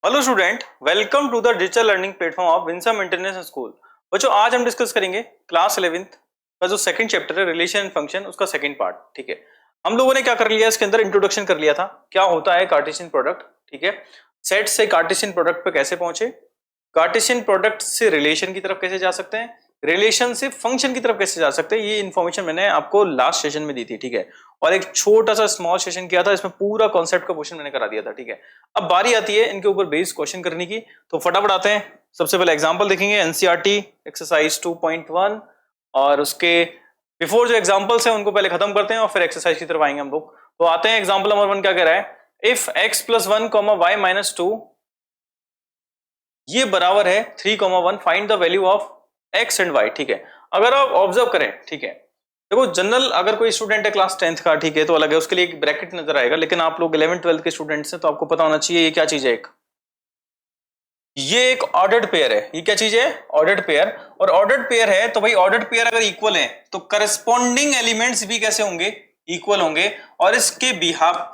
Hello student, welcome to the digital learning platform of Winsome international school. बच्चों, आज हम discuss करेंगे class 11th का जो सेकंड चैप्टर है रिलेशन एंड फंक्शन, उसका सेकंड पार्ट। ठीक है, हम लोगों ने क्या कर लिया, इसके अंदर इंट्रोडक्शन कर लिया था, क्या होता है कार्टेशियन प्रोडक्ट। ठीक है, सेट से कार्टेशियन प्रोडक्ट पे कैसे पहुंचे, कार्टेशियन प्रोडक्ट से रिलेशन की तरफ कैसे जा सकते हैं, रिलेशन से फंक्शन की तरफ कैसे जा सकते हैं, ये इन्फॉर्मेशन मैंने आपको लास्ट सेशन में दी थी। ठीक है, और एक छोटा सा स्मॉल सेशन किया था, इसमें पूरा कॉन्सेप्ट का क्वेश्चन मैंने करा दिया था। ठीक है, अब बारी आती है इनके ऊपर बेस्ड क्वेश्चन करने की, तो फटाफट आते हैं। सबसे पहले एग्जांपल देखेंगे, एनसीईआरटी एक्सरसाइज 2.1, और उसके बिफोर जो एग्जांपल्स हैं उनको पहले खत्म करते हैं और फिर एक्सरसाइज की तरफ आएंगे हम लोग। तो आते हैं, एग्जांपल नंबर 1 क्या कह रहा है, इफ x + 1, y - 2 ये बराबर है 3, 1, find the value of x and y। ठीक है, अगर आप ऑब्जर्व करें, ठीक है, देखो जनरल अगर कोई स्टूडेंट है क्लास 10th का, ठीक है, तो अलग है, उसके लिए एक ब्रैकेट नजर आएगा, लेकिन आप लोग 11th 12th के स्टूडेंट्स हैं तो आपको पता होना चाहिए ये क्या चीज है। ये एक ऑर्डर्ड पेयर है। ये क्या चीज है? Ordered pair. और ऑर्डर्ड पेयर है तो भाई ऑर्डर्ड पेयर अगर इक्वल है तो करस्पॉन्डिंग एलिमेंट्स भी कैसे होंगे? इक्वल होंगे। और इसके बिहाफ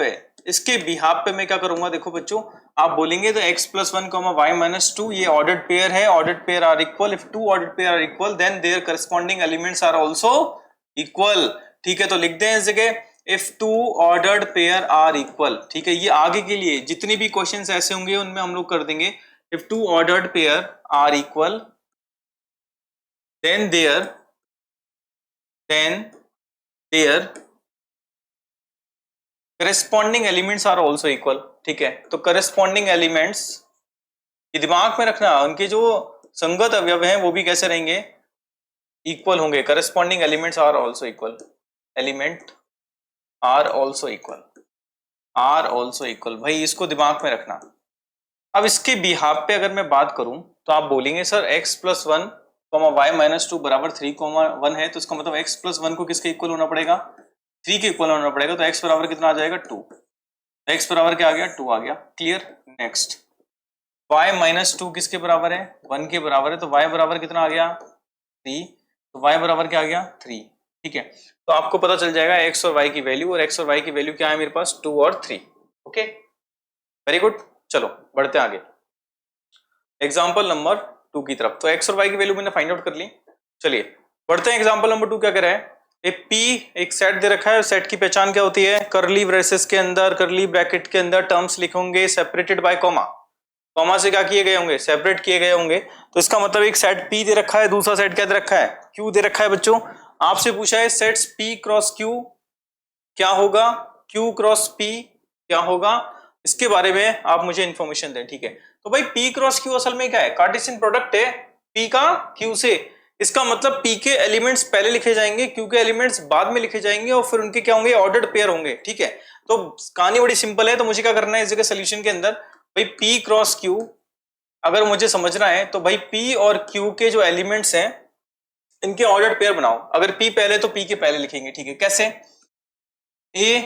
पे मैं क्या करूंगा, देखो बच्चों, आप बोलेंगे तो x + 1, y - 2 ये ऑर्डर्ड पेयर है, ordered pair are equal, if two ordered pair are equal then their corresponding elements are also equal. ठीक है, तो लिख दें इस जगह if two ordered pair are equal. ठीक है, ये आगे के लिए जितने भी क्वेश्चंस ऐसे होंगे उनमें हम लोग कर देंगे if two ordered pair are equal then their corresponding elements are also equal। ठीक है, तो corresponding elements ये दिमाग में रखना, उनके जो संगत अवयव हैं वो भी कैसे रहेंगे? इक्वल होंगे। corresponding elements are also equal, element are also equal भाई, इसको दिमाग में रखना। अब इसके बिहाफ पे अगर मैं बात करूं तो आप बोलेंगे सर x + 1, y - 2 बराबर 3, 1 है, तो इसका मतलब x + 1 को किसके इक्वल होना पड़ेगा? 3 के इक्वल होना पड़ेगा। तो x बराबर कितना आ जाएगा? 2। x बराबर क्या आ गया? 2 आ गया। क्लियर। नेक्स्ट, y - 2 किसके बराबर है? 1 के बराबर है, तो y बराबर कितना आ गया? 3। तो y बराबर क्या आ गया? 3। ठीक है, तो आपको पता चल जाएगा x और y की वैल्यू, और x और y की वैल्यू क्या है मेरे पास? 2 और 3। Okay, very good. चलो बढ़ते आगे, एग्जाम्पल नंबर 2 की तरफ। तो x और y की वैल्यू मैंने फाइंड आउट कर ली। चलिए बढ़ते हैं, एग्जाम्पल नंबर 2 क्या कह रहा है, एक सेट दे रखा है, सेट की पहचान क्या होती है? करली ब्रेसेस के अंदर, करली ब्रैकेट के अंदर टर्म्स लिखे होंगे सेपरेटेड बाय कॉमा। कॉमा से क्या किए गए होंगे? सेपरेट किए गए होंगे। तो इसका मतलब एक सेट P दे रखा है, दूसरा सेट क्या दे रखा है? Q दे रखा है। बच्चों आपसे पूछा है सेट्स P क्रॉस Q क्या होगा, Q क्रॉस P क्या होगा, इसके बारे में आप मुझे इंफॉर्मेशन दें। ठीक है, तो भाई P क्रॉस Q असल में क्या है? कार्टेशियन प्रोडक्ट है P का Q से। इसका मतलब P के एलिमेंट्स पहले लिखे जाएंगे, Q के एलिमेंट्स बाद में लिखे जाएंगे, और फिर उनके क्या होंगे? ऑर्डर्ड पेयर होंगे। ठीक है, तो कहानी बड़ी सिंपल है। तो मुझे क्या करना है इस जगह सोल्यूशन के अंदर, भाई P क्रॉस Q अगर मुझे समझना है तो भाई P और Q के जो एलिमेंट्स हैं इनके ऑर्डर्ड पेयर बनाओ। अगर P पहले तो P के पहले लिखेंगे। ठीक है, कैसे? A,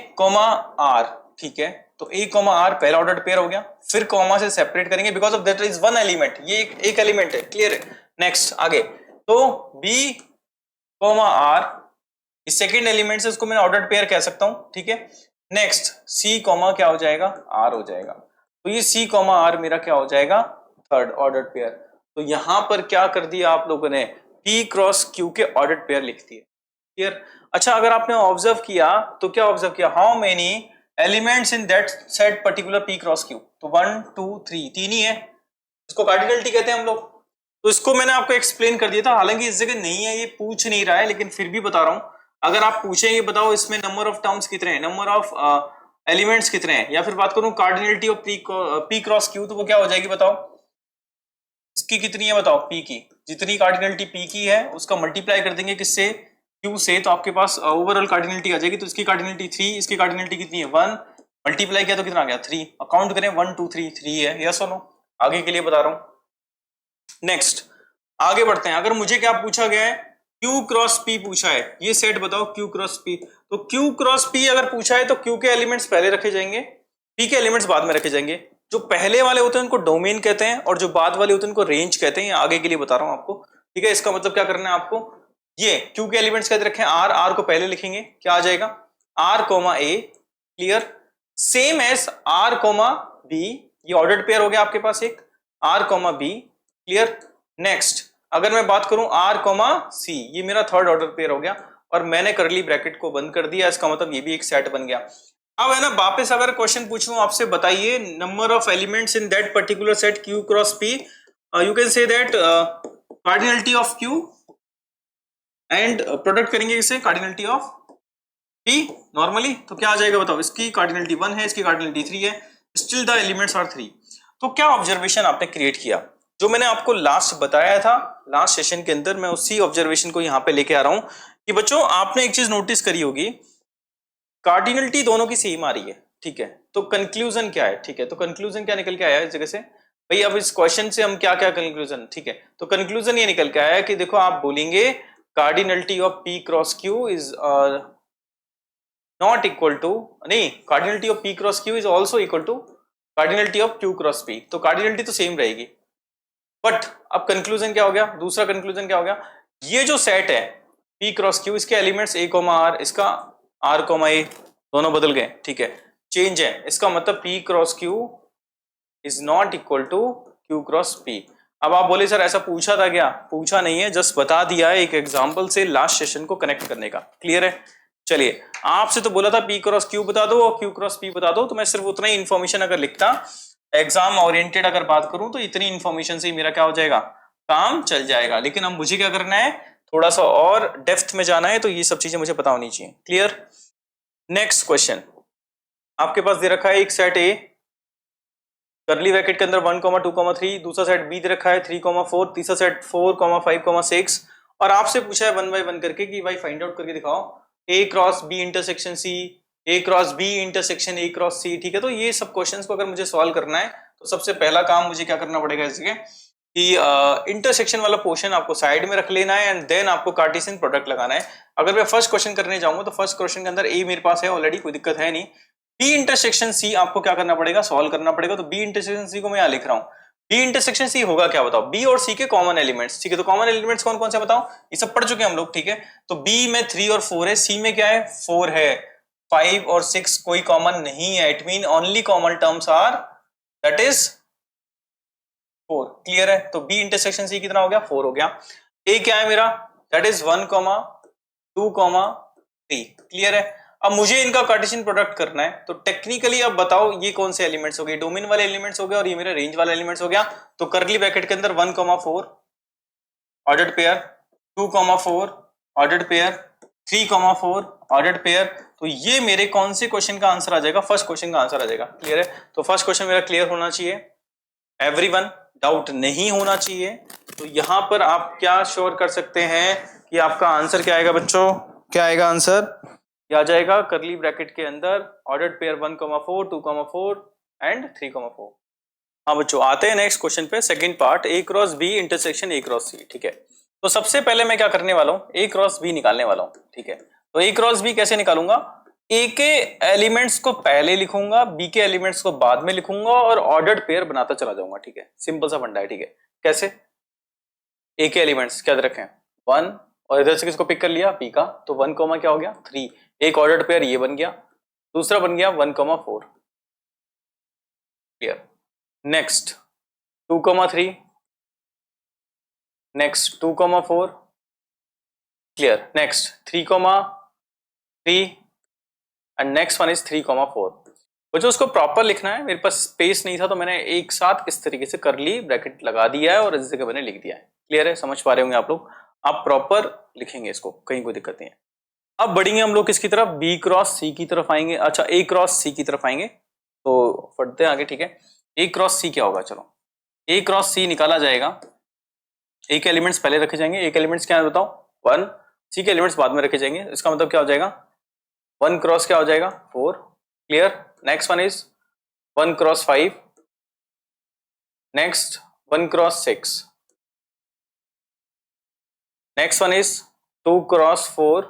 R। ठीक है, तो A, R पहला ऑर्डर पेयर हो गया, फिर कॉमा से सेपरेट करेंगे because of that is one element, ये एक एलिमेंट है। क्लियर है। नेक्स्ट आगे, तो B, R इस सेकेंड एलिमेंट से उसको मैं ऑर्डर पेयर कह सकता हूं। ठीक है, नेक्स्ट C, क्या हो जाएगा? R हो जाएगा। तो ये C, R मेरा क्या हो जाएगा? Third order pair. तो यहां पर क्या कर दिया आप लोगों ने? P क्रॉस Q के ऑर्डर पेयर लिख दिए। क्लियर। अच्छा, अगर आपने ऑब्जर्व किया तो क्या ऑब्जर्व किया? How many elements in that set particular P cross Q? तो 1 2 3, 3 ही है। इसको कार्डिनलिटी कहते हैं हम लोग। तो इसको मैंने आपको एक्सप्लेन कर दिया था, हालांकि इस जगह नहीं है, ये पूछ नहीं रहा है, लेकिन फिर भी बता रहा हूं। अगर आप पूछेंगे बताओ इसमें नंबर ऑफ टर्म्स कितने हैं, नंबर ऑफ एलिमेंट्स कितने हैं, या फिर बात करूं cardinality of P cross Q, तो वो क्या हो जाएगी बताओ? इसकी कितनी है बताओ? P की जितनी कार्डिनलिटी P की है उसका मल्टीप्लाई कर देंगे किससे? Q से, तो आपके पास ओवरऑल कार्डिनलिटी आ जाएगी। तो इसकी कार्डिनलिटी 3, इसकी कार्डिनलिटी कितनी है? 1, मल्टीप्लाई किया तो कितना आ गया? 3। अकाउंट करें 1 2 3, 3 है। यस और नो? आगे के लिए बता रहा हूं। नेक्स्ट आगे बढ़ते हैं। अगर मुझे क्या पूछा गया है? Q क्रॉस P पूछा है, ये सेट बताओ Q क्रॉस P। तो Q क्रॉस P अगर पूछा है तो Q के एलिमेंट्स पहले रखे जाएंगे, P के एलिमेंट्स बाद में रखे जाएंगे। जो पहले वाले होते हैं उनको डोमेन कहते हैं, और जो बाद वाले होते हैं उनको रेंज कहते हैं। आगे के लिए बता रहा हूं आपको। ठीक है, इसका मतलब क्या करना है आपको? ये Q के एलिमेंट्स कहते रखे हैं R को पहले लिखेंगे, क्या आ जाएगा? R, A। Clear. Same S R, B ये ऑर्डर्ड पेयर हो गया आपके पास एक R, B, क्लियर। नेक्स्ट अगर मैं बात करूं R, C, ये मेरा थर्ड ऑर्डर पेयर हो गया और मैंने करली ब्रैकेट को बंद कर दिया, इसका मतलब ये भी एक सेट बन गया। अब है ना वापस अगर क्वेश्चन पूछूं आपसे, बताइए number of elements in that particular set Q cross P, you can say that cardinality of Q and product करेंगे इसे कार्डिनलिटी ऑफ P नॉर्मली, तो क्या आ जाएगा बताओ, इसकी कार्डिनलिटी 1 है, इसकी कार्डिनलिटी 3 है, स्टिल द एलिमेंट्स आर 3। तो क्या ऑब्जर्वेशन आपने क्रिएट किया, जो मैंने आपको लास्ट बताया था लास्ट सेशन के अंदर, मैं उसी ऑब्जर्वेशन को यहाँ पे लेके आ रहा हूं कि बच्चों आपने एक चीज नोटिस करी होगी, कार्डिनलिटी दोनों की सेम आ रही है, ठीक है। तो कंक्लूजन क्या है, ठीक है, तो कंक्लूजन क्या निकल के आया इस जगह से भाई, अब इस क्वेश्चन से हम क्या क्या कंक्लूजन, ठीक है, तो कंक्लूजन ये निकल के आया कि देखो आप बोलेंगे cardinality of P cross Q is not equal to, नहीं, cardinality of P cross Q is also equal to cardinality of Q cross P, तो कार्डिनलिटी तो सेम रहेगी। बट अब कंक्लूजन क्या हो गया, दूसरा कंक्लूजन क्या हो गया, ये जो सेट है P क्रॉस Q, इसके एलिमेंट्स A, R, इसका R, A दोनों बदल गए, ठीक है, चेंज है, इसका मतलब P cross Q is not equal to Q cross P। अब आप बोले सर ऐसा पूछा था क्या, पूछा नहीं है, जस्ट बता दिया है एक एग्जांपल से लास्ट सेशन को कनेक्ट करने का, क्लियर है। चलिए आपसे तो बोला था P क्रॉस Q बता दो और Q क्रॉस P बता दो, तो मैं सिर्फ उतना ही इंफॉर्मेशन अगर लिखता, एग्जाम ओरिएंटेड अगर बात करूं तो इतनी इंफॉर्मेशन से ही मेरा क्या हो जाएगा, काम चल जाएगा। लेकिन अब मुझे क्या करना है, थोड़ा सा और डेप्थ में जाना है, तो ये सब चीजें मुझे पता होनी चाहिए, क्लियर। नेक्स्ट क्वेश्चन आपके पास दे रखा है एक सेट A करली ब्रैकेट के अंदर 1, 2, 3, दूसरा सेट B दे रखा है 3, 4, तीसरा सेट 4, 5, 6, और आपसे पूछा है 1 बाय 1 करके कि भाई फाइंड आउट करके दिखाओ A cross B intersection C, A cross B intersection A cross C, ठीक है। तो ये सब क्वेश्चंस को अगर मुझे सॉल्व करना है तो सबसे पहला काम मुझे क्या करना पड़ेगा इसके कि इंटरसेक्शन वाला पोर्शन आपको साइड में रख लेना है एंड देन आपको कार्टेशियन प्रोडक्ट लगाना है। अगर मैं फर्स्ट क्वेश्चन करने जाऊंगा तो फर्स्ट क्वेश्चन के अंदर A मेरे पास है ऑलरेडी, कोई दिक्कत है नहीं। B इंटरसेक्शन C आपको क्या करना पड़ेगा, सॉल्व करना पड़ेगा। तो B इंटरसेक्शन C को मैं यहां लिख रहा हूं, B इंटरसेक्शन C होगा क्या बताओ, B और C के कॉमन एलिमेंट्स, ठीक है। तो कॉमन एलिमेंट्स कौन कौन से बताओ, ये सब पढ़ चुके हैं हम लोग, ठीक है। तो B में 3 और 4 है, C में क्या है 4 है, 5 और 6 कोई कॉमन नहीं है, it mean only common terms are that is 4, clear है। तो B इंटरसेक्शन C कितना हो गया, 4 हो गया। A क्या है मेरा, दैट इज 1, 2, 3, क्लियर है। अब मुझे इनका कार्टेशियन प्रोडक्ट करना है, तो टेक्निकली अब बताओ ये कौन से एलिमेंट्स हो गए, डोमेन वाले एलिमेंट्स हो गए और ये मेरा रेंज वाला एलिमेंट्स हो गया। तो करली ब्रैकेट के अंदर 1, 4 ordered pair, 2, 4 ordered pair, 3, 4 ordered pair. तो ये मेरे कौन से क्वेश्चन का आंसर आ जाएगा, फर्स्ट क्वेश्चन का आंसर आ जाएगा, क्लियर है। तो फर्स्ट क्वेश्चन मेरा क्लियर होना चाहिए, एवरीवन, डाउट नहीं होना चाहिए। तो यहां पर आप क्या श्योर कर सकते हैं कि आपका आंसर क्या आएगा बच्चों, क्या आएगा आंसर, आ जाएगा करली ब्रैकेट के अंदर ऑर्डर्ड पेयर 1, 4, 2, 4 एंड 3, 4। हाँ बच्चों आते हैं नेक्स्ट क्वेश्चन पे, second part, A cross B intersection A cross C, ठीक है। तो सबसे पहले मैं क्या करने वाला हूँ, A क्रॉस B निकालने वाला हूँ, ठीक है। तो A क्रॉस B कैसे निकालूंगा, A के एलिमेंट्स को पहले लिखूंगा, B के एलिमेंट्स को बाद में लिखूंगा और ऑर्डर्ड पेयर बनाता चला जाऊंगा, ठीक है। सिंपल सा फंडा है, ठीक है। कैसे, A के एलिमेंट्स क्या रखें 1 और इधर से किसको पिक कर लिया P का, तो 1, क्या हो गया 3, एक ऑर्डर्ड पेयर ये बन गया, दूसरा बन गया 1, 4, clear. Next 2, 3, next 2, 4, clear. Next 3, 3 and next one is 3, 4। बच्चों उसको प्रॉपर लिखना है, मेरे पास स्पेस नहीं था तो मैंने एक साथ इस तरीके से करली ब्रैकेट लगा दिया है और इस जगह मैंने लिख दिया है, क्लियर है, समझ पा रहे होंगे आप लोग। आप प्रॉपर लिखेंगे इसको, कहीं कोई दिक्कत नहीं है। अब बढ़ेंगे हम लोग किसकी तरफ, B क्रॉस C की तरफ आएंगे, अच्छा A क्रॉस C की तरफ आएंगे। तो पढ़ते हैं आगे, ठीक है। A क्रॉस C क्या होगा, चलो A क्रॉस C निकाला जाएगा, A के एलिमेंट्स पहले रखे जाएंगे, A के एलिमेंट्स क्या है बताओ 1, C के एलिमेंट्स बाद में रखे जाएंगे। इसका मतलब क्या हो जाएगा 1 क्रॉस क्या हो जाएगा 4, clear. Next one is 1 cross 5, next 1 cross 6, next one is 2 cross 4,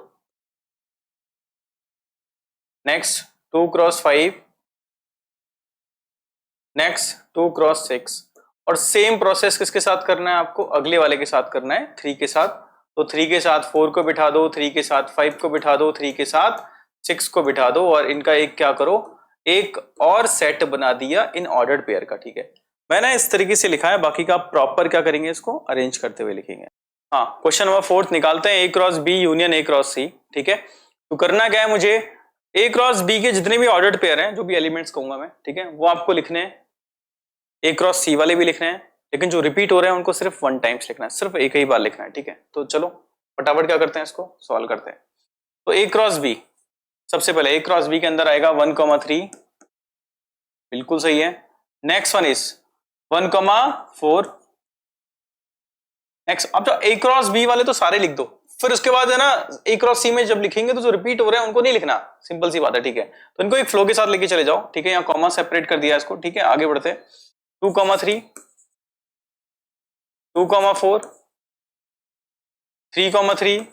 next 2 cross 5, next 2 cross 6। और सेम प्रोसेस किसके साथ करना है आपको, अगले वाले के साथ करना है 3 के साथ। तो 3 के साथ 4 को बिठा दो, 3 के साथ 5 को बिठा दो, 3 के साथ 6 को बिठा दो और इनका एक क्या करो, एक और सेट बना दिया इन ऑर्डर्ड पेयर का। ठीक है, मैंने इस तरीके से लिखा है, बाकी का आप प्रॉपर क्या करेंगे, इसको अरेंज करते हुए लिखेंगे। हाँ, क्वेश्चन नंबर 4 निकालते हैं, A cross B union A cross C. ठीक है, तो करना क्या है, मुझे ए क्रॉस बी के जितने भी ऑर्डर्ड पेयर हैं, जो भी एलिमेंट्स कहूंगा मैं, ठीक है, वो आपको लिखने हैं। ए क्रॉस सी वाले भी लिखने हैं, लेकिन जो रिपीट हो रहे हैं उनको सिर्फ 1 टाइम्स लिखना है, सिर्फ एक ही बार लिखना है। ठीक है, तो चलो फटाफट क्या करते हैं, इसको सॉल्व करते हैं। तो ए क्रॉस बी, सबसे पहले ए क्रॉस बी के अंदर आएगा 1,3, बिल्कुल सही है। Next one is 1,4। नेक्स्ट, अब जो ए क्रॉस बी वाले तो सारे लिख दो, फिर उसके बाद है ना ए क्रॉस सी में जब लिखेंगे तो जो रिपीट हो रहे हैं उनको नहीं लिखना, सिंपल सी बात है। ठीक है, तो इनको एक फ्लो के साथ लेके चले जाओ। ठीक है, यहाँ कॉमा सेपरेट कर दिया इसको। ठीक है, आगे बढ़ते हैं। 2,3, 2,4, 3,3,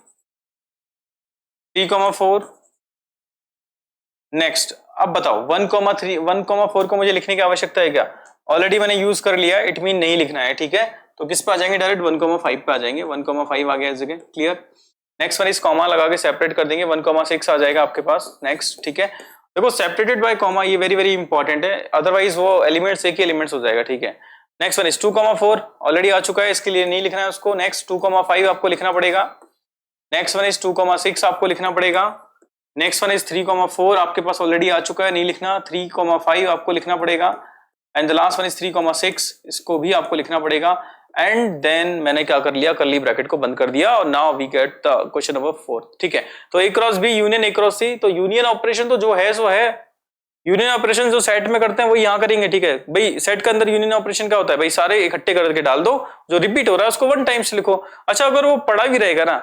3,4। नेक्स्ट, अब बताओ 1,3 1,4 को मुझे लिखने की आवश्यकता है क्या? ऑलरेडी मैंने यूज कर लिया, इट मीन नहीं लिखना है। ठीक है, तो किस पे आ जाएंगे, डायरेक्ट 1,5 पे आ जाएंगे। 1,5 आ गया इस जगह, क्लियर। नेक्स्ट वन इस कॉमा लगा के सेपरेट कर देंगे, 1,6 आ जाएगा आपके पास। नेक्स्ट, ठीक है, देखो सेपरेटेड बाय कॉमा ये वेरी वेरी इंपॉर्टेंट है, अदरवाइज वो एलिमेंट्स एक ही एलिमेंट्स हो जाएगा। ठीक है, नेक्स्ट वन इज 2,4 ऑलरेडी आ चुका है, इसके लिए नहीं लिखना है उसको। नेक्स्ट 2,5 आपको लिखना पड़ेगा। नेक्स्ट वन इज 2,6 आपको लिखना पड़ेगा। नेक्स्ट वन इज 3,4 आपके पास ऑलरेडी आ चुका है, नहीं लिखना। 3,5 आपको लिखना पड़ेगा। And the last one is 3,6, इसको भी आपको लिखना पड़ेगा। एंड देन मैंने क्या कर लिया, कर्ली ब्रैकेट को बंद कर दिया, और now we get the question number 4। ठीक है, तो A cross B union A cross C, तो यूनियन ऑपरेशन तो जो है सो है, यूनियन ऑपरेशन जो सेट में करते हैं वही यहाँ करेंगे। ठीक है भाई, सेट के अंदर यूनियन ऑपरेशन क्या होता है भाई, सारे इकट्ठे करके डाल दो, जो रिपीट हो रहा है उसको 1 टाइम्स लिखो। अच्छा, अगर वो पढ़ा भी रहेगा ना,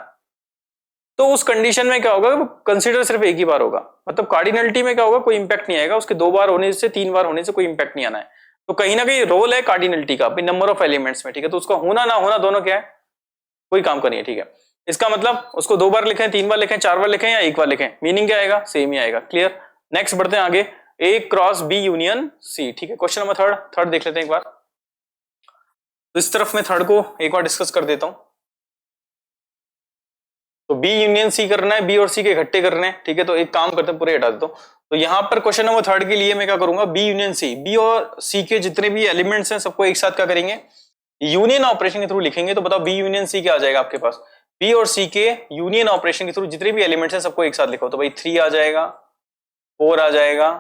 तो उस कंडीशन में क्या होगा, कंसीडर सिर्फ एक ही बार होगा, मतलब कार्डिनलिटी में क्या होगा, कोई इंपैक्ट नहीं आएगा, उसके 2 बार होने से 3 बार होने से कोई इंपैक्ट नहीं आना है। तो कहीं ना कहीं रोल है कार्डिनलिटी का नंबर ऑफ एलिमेंट्स में। ठीक है, तो उसका होना ना होना दोनों क्या है, कोई काम का नहीं है। ठीक है, इसका मतलब उसको 2 बार लिखें, 3 बार लिखें, 4 बार लिखें या 1 बार लिखें, मीनिंग क्या आएगा, सेम ही आएगा। क्लियर। नेक्स्ट बढ़ते हैं आगे, ए क्रॉस बी यूनियन सी। ठीक है, क्वेश्चन नंबर थर्ड देख लेते हैं एक बार। तो इस तरफ में थर्ड को एक बार डिस्कस कर देता हूं। तो बी यूनियन सी करना है, बी और सी के इकट्ठे करने हैं। ठीक है, तो एक काम करते हैं, पूरे हटा देता हूं। तो यहां पर क्वेश्चन नंबर 3 के लिए मैं क्या करूंगा, बी यूनियन सी, बी और सी के जितने भी एलिमेंट्स हैं सबको एक साथ क्या करेंगे, यूनियन ऑपरेशन के थ्रू लिखेंगे। तो बताओ बी यूनियन सी क्या आ जाएगा आपके पास, बी और सी के यूनियन ऑपरेशन के थ्रू जितने भी एलिमेंट्स हैं सबको एक साथ लिखो। तो भाई 3 आ जाएगा, 4 आ जाएगा,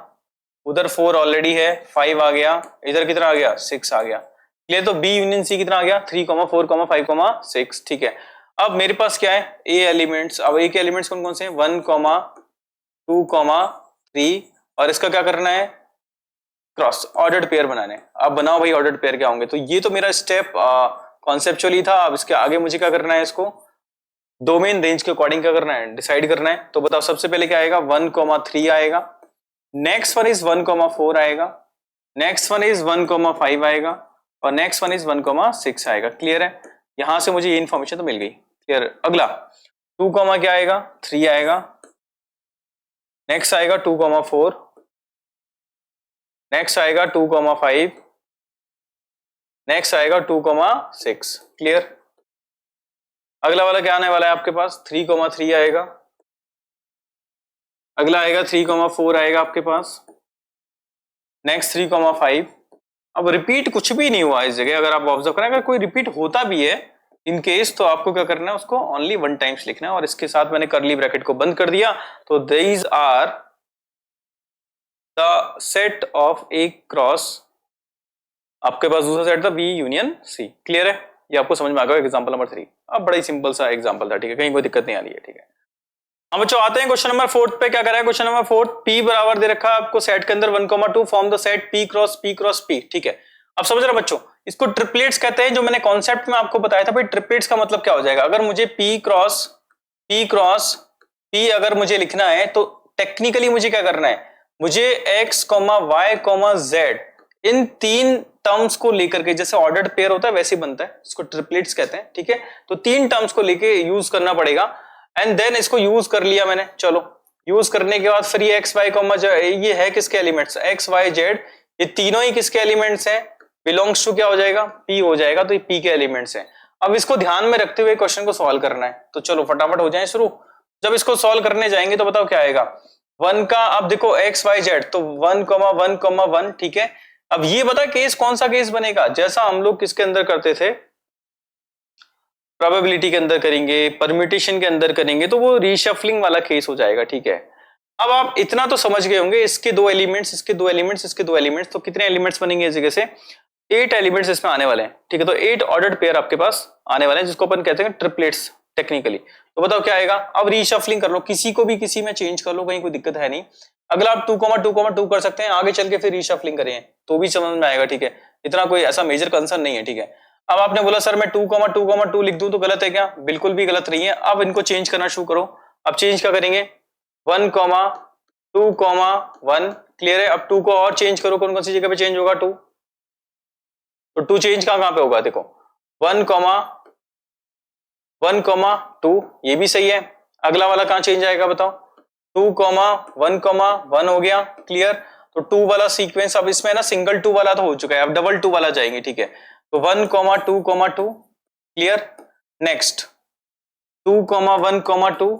उधर 4 ऑलरेडी है, 5 आ गया, इधर कितना आ गया, 6 आ गया। क्लियर। तो बी यूनियन सी कितना आ गया, 3, 4, 5, 6। ठीक है, अब मेरे पास क्या है, ए एलिमेंट्स। अब ए के एलिमेंट्स कौन कौन से हैं, 1, 2, 3, और इसका क्या करना है, क्रॉस ऑर्डर्ड पेयर बनाने। अब बनाओ भाई ऑर्डर्ड पेयर क्या होंगे। तो ये तो मेरा स्टेप कॉन्सेप्चुअली था। अब इसके आगे मुझे क्या करना है, इसको डोमेन रेंज के अकॉर्डिंग क्या करना है, डिसाइड करना है। तो बताओ सबसे पहले क्या आएगा, 1,3 आएगा। नेक्स्ट वन इज 1,4 आएगा। नेक्स्ट वन इज 1,5 आएगा, और नेक्स्ट वन इज 1,6 आएगा। क्लियर है, यहां से मुझे ये इन्फॉर्मेशन तो मिल गई। क्लियर। अगला 2, क्या आएगा, 3 आएगा। नेक्स्ट आएगा 2,4, नेक्स्ट आएगा 2,5, नेक्स्ट आएगा 2,6। क्लियर। अगला वाला क्या आने वाला है आपके पास, 3,3 आएगा। अगला आएगा 3,4 आएगा आपके पास। नेक्स्ट 3,5। अब रिपीट कुछ भी नहीं हुआ इस जगह, अगर आप ऑब्जर्व करें, अगर कोई रिपीट होता भी है इन केस, तो आपको क्या करना है, उसको ओनली 1 टाइम्स लिखना है। और इसके साथ मैंने कर्ली ब्रैकेट को बंद कर दिया। तो these are the set of A cross, आपके पास दूसरा सेट था बी यूनियन सी। क्लियर है, ये आपको समझ में आ गया एग्जांपल नंबर 3। अब बड़ा ही सिंपल सा एग्जांपल था। ठीक है, कहीं कोई दिक्कत नहीं आ रही है। ठीक है, हम बच्चों आते हैं क्वेश्चन नंबर 4 पे। क्या करा है क्वेश्चन नंबर 4, P बराबर दे रखा है आपको सेट के अंदर 1,2 form the set P cross P cross P। ठीक है, अब समझ रहे बच्चों, इसको ट्रिपलेट्स कहते हैं। जो मैंने कॉन्सेप्ट में आपको बताया था भाई, ट्रिपलेट्स का मतलब क्या हो जाएगा, अगर मुझे P क्रॉस P अगर मुझे लिखना है, तो टेक्निकली मुझे क्या करना है, मुझे x, y, z इन 3 टर्म्स को लेकर के, जैसे ऑर्डर्ड पेयर होता है वैसे ही बनता है, इसको ट्रिपलेट्स कहते हैं। ठीक है, तो 3 टर्म्स को लेके यूज करना पड़ेगा। एंड देन इसको यूज कर लिया मैंने। चलो, यूज करने के बाद फिर ये x, y, ये है किसके एलिमेंट्स, x, y, z, ये तीनों ही किसके एलिमेंट्स हैं, बिलोंग्स टू क्या हो जाएगा, P हो जाएगा। तो ये P के एलिमेंट्स हैं। अब इसको ध्यान में रखते हुए क्वेश्चन को सॉल्व करना है। तो चलो फटाफट हो जाए शुरू। जब इसको सॉल्व करने जाएंगे तो बताओ क्या आएगा, 1 का अब देखो एक्स वाई जेड, तो 1,1,1, ठीक है। अब ये बता केस कौन सा केस बनेगा, जैसा हम लोग किसके अंदर करते थे, प्रोबेबिलिटी के अंदर करेंगे, परम्यूटेशन के अंदर करेंगे, तो वो रीशफलिंग वाला केस हो जाएगा, ठीक है। अब आप इतना तो समझ गए होंगे, इसके दो एलिमेंट्स, इसके दो एलिमेंट्स, इसके दो एलिमेंट्स, तो कितने एलिमेंट्स बनेंगे इस जगह से, 8 एलिमेंट्स इसमें आने वाले हैं, ठीक है। तो 8 ऑर्डर्ड पेयर आपके पास आने वाले हैं, जिसको अपन कहते हैं ट्रिपलेट्स टेक्निकली। तो बताओ क्या आएगा, अब रीशफलिंग कर लो, किसी को भी किसी में चेंज कर लो, कहीं कोई दिक्कत है नहीं। अगला आप 2,2,2 कर सकते हैं, आगे चल के फिर रीशफलिंग करें तो भी समझ में आएगा, ठीक है। इतना कोई ऐसा मेजर कंसर्न नहीं है, ठीक है। अब आपने बोला सर मैं 2,2,2 लिख दूं तो गलत है क्या, बिल्कुल भी गलत नहीं है। अब इनको चेंज करना शुरू करो। अब चेंज क्या करेंगे, 1,2,1, क्लियर है। अब 2 को और चेंज करो, कौन कौन सी जगह पे चेंज होगा 2, तो 2 चेंज कहां पे होगा, देखो 1,1,2, ये भी सही है। अगला वाला कहां चेंज आएगा बताओ, 2,1,1 हो गया, क्लियर। तो 2 वाला सीक्वेंस, अब इसमें ना सिंगल 2 वाला तो हो चुका है, अब डबल 2 वाला जाएंगे, ठीक है। तो 1,2,2, क्लियर। नेक्स्ट 2,1,2,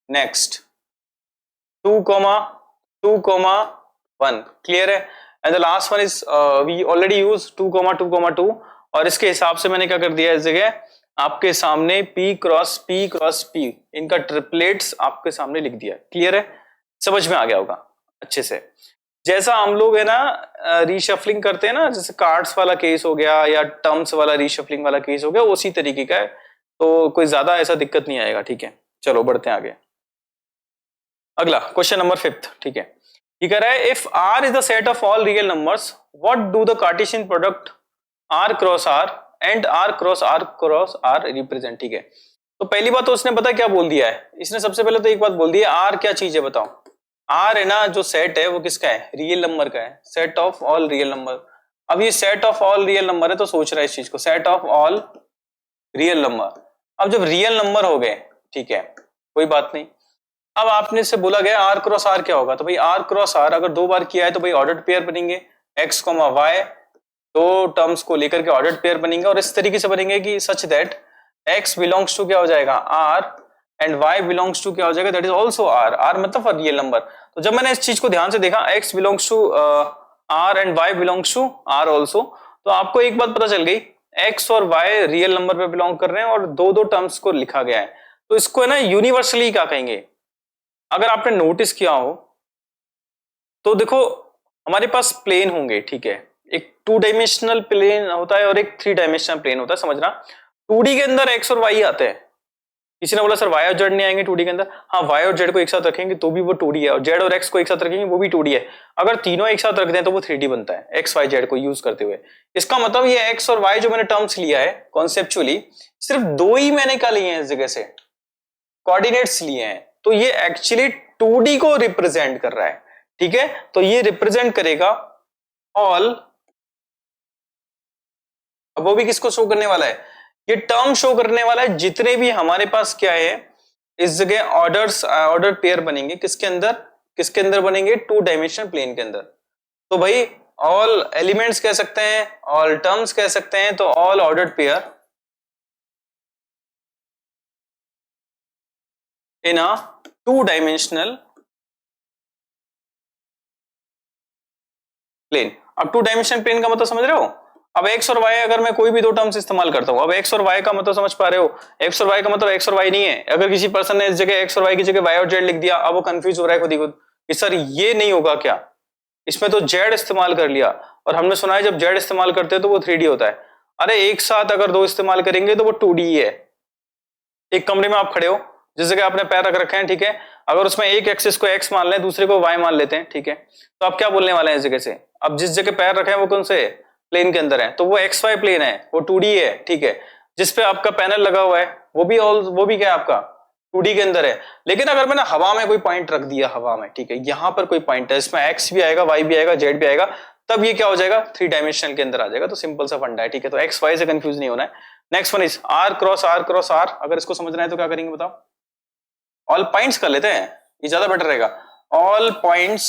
नेक्स्ट 2,2,1, क्लियर है। And the last one is we already use 2,2,2, और इसके हिसाब से मैंने क्या कर दिया, इस जगह आपके सामने P क्रॉस P, इनका ट्रिपलेट्स आपके सामने लिख दिया, क्लियर है, समझ में आ गया होगा अच्छे से। जैसा हम लोग है ना रीशफलिंग करते हैं ना, जैसे कार्ड्स वाला केस हो गया या टर्म्स वाला रीशफलिंग वाला केस हो गया, उसी तरीके का है, तो कोई ज्यादा ऐसा दिक्कत नहीं आएगा, ठीक है। चलो बढ़ते हैं आगे। अगला क्वेश्चन नंबर 5, ठीक है। ये कह रहा है if R is the set of all real numbers, what do the Cartesian product R cross R and R cross R represent, ठीक है। तो पहली बात तो उसने पता क्या बोल दिया है, इसने सबसे पहले तो एक बात बोल दी है, R क्या चीज है बताओ। R है ना जो सेट है वो किसका है, रियल नंबर का है, set of all real number. अब ये set of all real number है तो सोच रहा है इस चीज को, set of all real number. अब जब रियल नंबर हो गए, ठीक है, कोई बात नहीं। अब आपने से बोला गया R क्रॉस R क्या होगा, तो भाई R क्रॉस R अगर 2 बार किया है तो भाई ऑर्डर्ड पेयर बनेंगे, x, y, दो टर्म्स को लेकर के ऑर्डर्ड पेयर बनेंगे, और इस तरीके से बनेंगे कि such that x belongs to क्या हो जाएगा R and y belongs to क्या हो जाएगा, दैट इज ऑल्सो R मतलब रियल नंबर। तो जब मैंने इस चीज को ध्यान से देखा, x belongs to R and y belongs to R also, तो आपको एक बात पता चल गई, x और y रियल नंबर पे बिलोंग कर रहे हैं और दो टर्म्स को लिखा गया है, तो इसको है ना यूनिवर्सली क्या कहेंगे। अगर आपने नोटिस किया हो तो देखो हमारे पास प्लेन होंगे, ठीक है, एक 2 डायमेंशनल प्लेन होता है और एक 3 डायमेंशनल प्लेन होता है, समझना। 2D के अंदर x और y आते हैं, किसी ने बोला सर y और z नहीं आएंगे 2D के अंदर, हाँ y और z को एक साथ रखेंगे तो भी वो 2D है, और z और x को एक साथ रखेंगे वो भी 2D है। अगर तीनों एक साथ रख दें तो वो 3D बनता है, x y z को यूज करते हुए। इसका मतलब ये x और y जो मैंने टर्म्स लिया है कॉन्सेप्चुअली, सिर्फ 2 ही मैंने क्या लिए हैं इस जगह से, कोऑर्डिनेट्स लिए हैं, तो ये एक्चुअली 2D को रिप्रेजेंट कर रहा है, ठीक है। तो ये रिप्रेजेंट करेगा ऑल, अब वो भी किसको शो करने वाला है, ये टर्म शो करने वाला है, जितने भी हमारे पास क्या है इस जगह ऑर्डर पेयर बनेंगे, किसके अंदर बनेंगे, 2 डायमेंशनल प्लेन के अंदर। तो भाई ऑल एलिमेंट्स कह सकते हैं, ऑल टर्म्स कह सकते हैं, तो all ordered pair in a 2 dimensional plane. अब 2 डायमेंशनल प्लेन का मतलब समझ रहे हो। अब x और y अगर मैं कोई भी 2 टर्म्स इस्तेमाल करता हूं, अब x और y का मतलब समझ पा रहे हो, x और y का मतलब x और y नहीं है। अगर किसी पर्सन ने इस जगह x और y की जगह y और z लिख दिया, अब वो कंफ्यूज हो रहा है खुद ही खुद कि सर ये नहीं होगा क्या, इसमें तो z इस्तेमाल कर लिया, और हमने सुना है जब z इस्तेमाल करते हैं तो वो 3D होता है। अरे एक साथ अगर 2 इस्तेमाल करेंगे तो वो 2D ही है। एक कमरे में आप खड़े हो, जिस जगह आपने पैर रख रखे हैं, ठीक है, अगर उसमें एक एक्सिस को x मान लें, दूसरे को y मान लेते हैं, ठीक है, तो आप क्या बोलने वाले हैं इस जगह से, अब जिस जगह पैर रखे हैं वो कौन से प्लेन के अंदर है, तो वो XY प्लेन है, वो 2D है, ठीक है। जिस पे आपका पैनल लगा हुआ है वो भी क्या है आपका 2D के अंदर है। लेकिन अगर मैंने हवा में कोई पॉइंट रख दिया, हवा में, ठीक है, यहां पर कोई पॉइंट है, इसमें x भी आएगा, y भी आएगा, z भी आएगा, तब ये क्या हो जाएगा 3 डायमेंशनल के अंदर आ जाएगा। तो सिंपल सा फंडा है, ठीक है, तो XY से कंफ्यूज नहीं होना है। Next one is R cross R, अगर इसको समझना है तो क्या करेंगे बताओ, ऑल पॉइंट्स कर लेते हैं, ये ज्यादा बेटर रहेगा। All points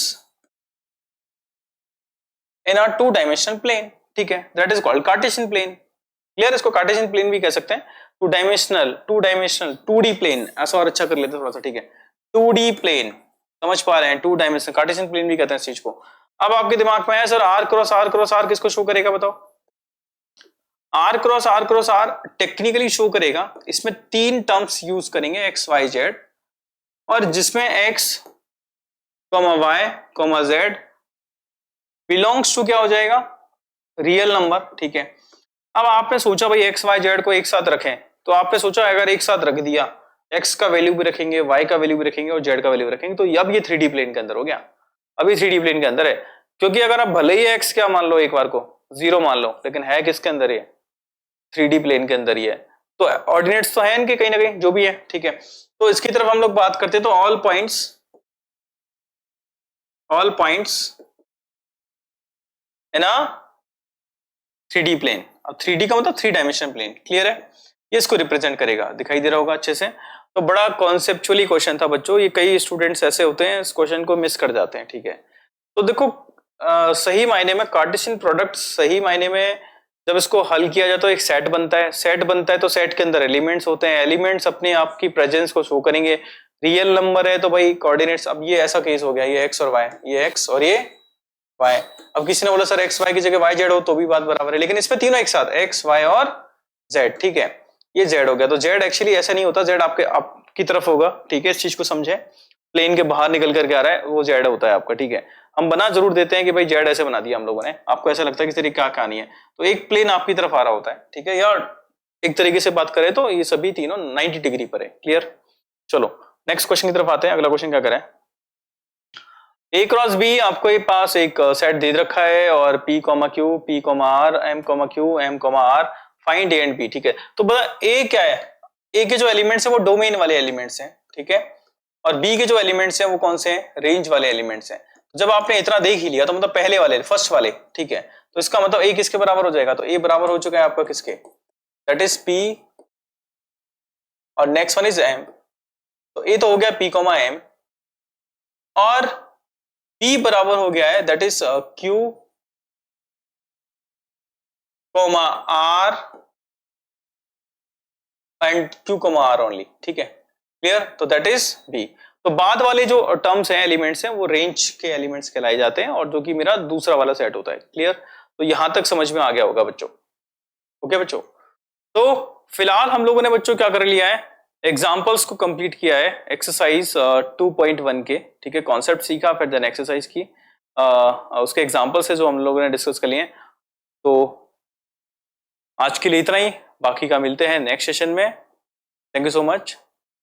in a 2 dimensional plane, ठीक है, that is called Cartesian plane, clear. इसको कार्टेशियन प्लेन भी कह सकते हैं, 2 डायमेंशनल 2D प्लेन, ऐसा और अच्छा कर लेते हैं थोड़ा सा, ठीक है, 2D प्लेन। समझ पा रहे हैं, 2 डायमेंशन कार्टेशियन प्लेन भी कहते हैं इस चीज को। अब आपके दिमाग में है sir R cross R cross R किसको शो करेगा बताओ? R cross R cross R technically show करेगा, इसमें 3 टर्म्स यूज करेंगे एक्स वाई जेड, और जिसमें x y z belongs to क्या हो जाएगा? रियल नंबर, ठीक है। अब आपने सोचा भाई एक्स वाई जेड को एक साथ रखें, तो आपने सोचा अगर एक साथ रख दिया, एक्स का वैल्यू भी रखेंगे, वाई का वैल्यू भी रखेंगे और जेड का वैल्यू भी रखेंगे, तो अब ये 3D प्लेन के अंदर हो गया। अभी 3D प्लेन के अंदर है, क्योंकि अगर आप भले ही एक्स क्या मान लो एक बार को 0 मान लो, लेकिन है किसके अंदर? ये 3D प्लेन के अंदर ही है, तो ऑर्डिनेट्स तो है इनके कहीं ना कहीं जो भी है, ठीक है। तो इसकी तरफ हम लोग बात करते हैं, तो ऑल पॉइंट्स है ना 3D प्लेन। अब 3D का मतलब 3 डायमेंशन प्लेन, क्लियर है? ये इसको रिप्रेजेंट करेगा, दिखाई दे रहा होगा अच्छे से। तो बड़ा कॉन्सेप्चुअली क्वेश्चन था बच्चों, ये कई स्टूडेंट्स ऐसे होते हैं इस क्वेश्चन को मिस कर जाते हैं, ठीक है। तो देखो सही मायने में कार्टेशियन प्रोडक्ट, सही मायने में जब इसको हल किया जाए तो एक सेट बनता है, तो सेट के अंदर एलिमेंट्स होते हैं, एलिमेंट्स अपने आप की प्रेजेंस को शो करेंगे। रियल नंबर है तो भाई कोऑर्डिनेट्स, अब ये ऐसा केस हो गया, ये एक्स और वाई, ये एक्स और ये वाई। अब किसी ने बोला सर एक्स वाई की जगह वाई जेड हो तो भी बात बराबर है, लेकिन इसमें तीनों एक साथ एक्स वाई और जेड, ठीक है। ये जेड हो गया, तो जेड एक्चुअली ऐसा नहीं होता, जेड आपकी तरफ होगा, ठीक है। इस चीज को समझे, प्लेन के बाहर निकल करके आ रहा है वो जेड होता है आपका, ठीक है। हम बना जरूर देते हैं कि भाई जेड ऐसे बना दिया हम लोगों ने, आपको ऐसा लगता है कि तेरी क्या कहानी है, तो एक प्लेन आपकी तरफ आ रहा होता है, ठीक है। यार एक तरीके से बात करें तो ये सभी तीनों 90 डिग्री पर है, क्लियर। चलो नेक्स्ट क्वेश्चन की तरफ आते हैं। अगला क्वेश्चन क्या करें? ए क्रॉस बी, आपको ये पास एक सेट दे रखा है और P, Q, P, R, M, Q, M, R, find a and b, ठीक है। तो बता ए क्या है? ए के जो एलिमेंट्स है वो डोमेन वाले एलिमेंट्स हैं, ठीक है, और बी के जो एलिमेंट्स हैं वो कौन से हैं? रेंज वाले एलिमेंट्स हैं। जब आपने इतना देख ही लिया तो मतलब पहले वाले, फर्स्ट वाले, ठीक है, तो इसका मतलब ए किसके बराबर हो जाएगा? तो ए बराबर हो चुका है आपका किसके? दैट इज P, और नेक्स्ट वन इज M। तो ए तो हो गया P, M, और P बराबर हो गया है that is Q, R and Q, R only, ठीक है, क्लियर। तो दैट इज B। तो बाद वाले जो टर्म्स हैं, एलिमेंट्स हैं, वो रेंज के एलिमेंट्स कहलाए जाते हैं, और जो कि मेरा दूसरा वाला सेट होता है, क्लियर। तो यहां तक समझ में आ गया होगा बच्चों, ओके बच्चों। तो फिलहाल हम लोगों ने बच्चों क्या कर लिया है? एग्जाम्पल्स को कंप्लीट किया है, एक्सरसाइज 2.1 के, ठीक है। कॉन्सेप्ट सीखा, फिर देन एक्सरसाइज की, उसके एग्जाम्पल्स है जो हम लोगों ने डिस्कस कर लिए। तो आज के लिए इतना ही, बाकी का मिलते हैं नेक्स्ट सेशन में। Thank you so much.